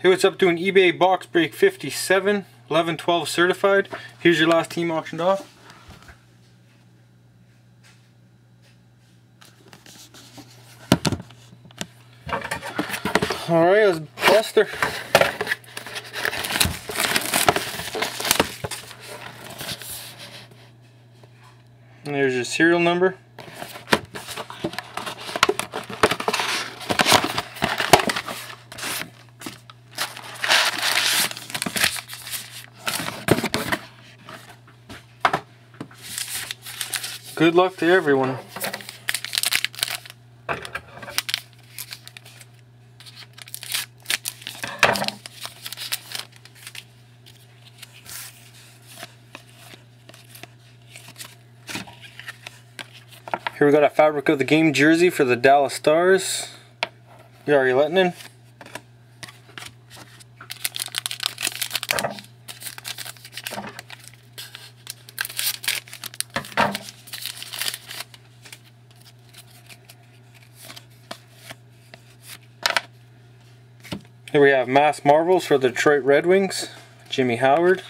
Hey, what's up? Doing eBay box break 57, 11-12 certified. Here's your last team auctioned off. Alright, let's Buster. And there's your serial number. Good luck to everyone. Here we got a Fabric of the Game jersey for the Dallas Stars. Jari Lehtinen. Here we have Mass Marvels for the Detroit Red Wings, Jimmy Howard.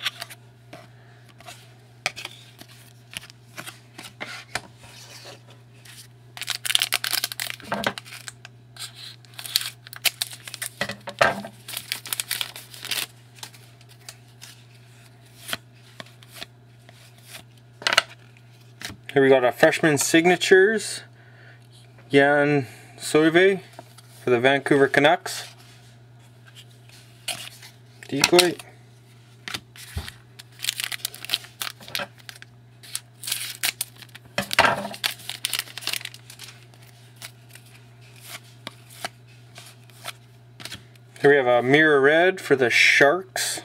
Here we got our freshman signatures, Jan Soive for the Vancouver Canucks. Decoy. Here we have a Mirror Red for the Sharks.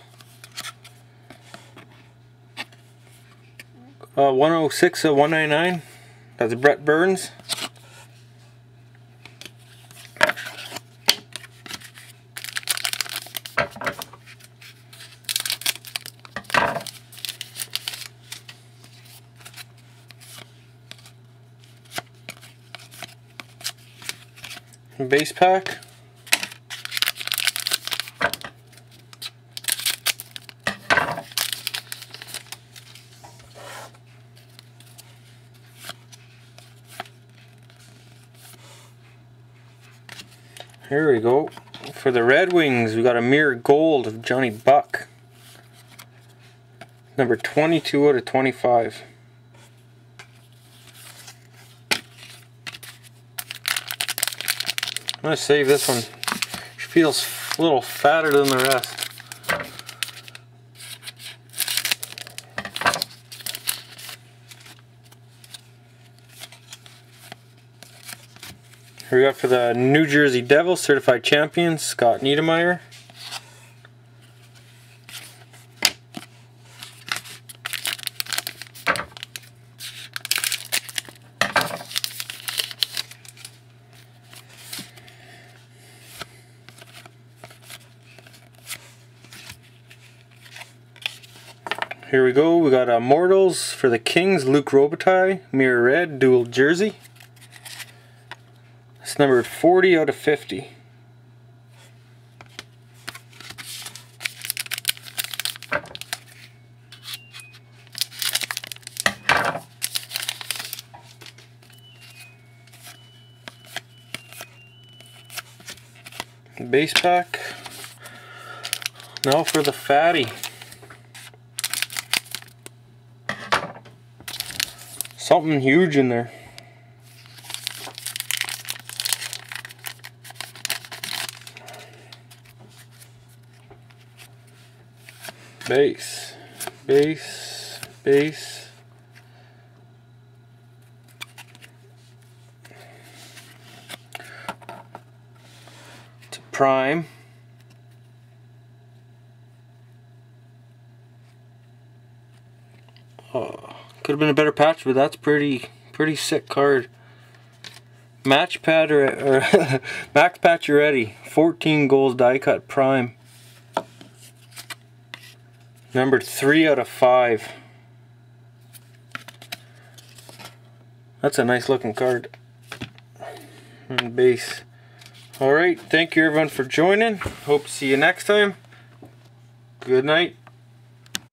106 of 199. That's Brett Burns. Base pack. Here we go. For the Red Wings, we got a Mirror Gold of Johnny Buck. Number 22 out of 25. I'm going to save this one. She feels a little fatter than the rest. Here we got for the New Jersey Devils, certified champion, Scott Niedermayer. Here we go, we got Immortals for the Kings, Luc Robitaille, Mirror Red, dual jersey. It's numbered 40 out of 50. Base pack. Now for the fatty. Something huge in there. Base, base, base. To prime. Oh, could have been a better patch, but that's pretty sick card. Match pad or max patch ready. 14 goals die cut prime. Numbered 3 out of 5. That's a nice looking card. And base. Alright, thank you everyone for joining. Hope to see you next time. Good night.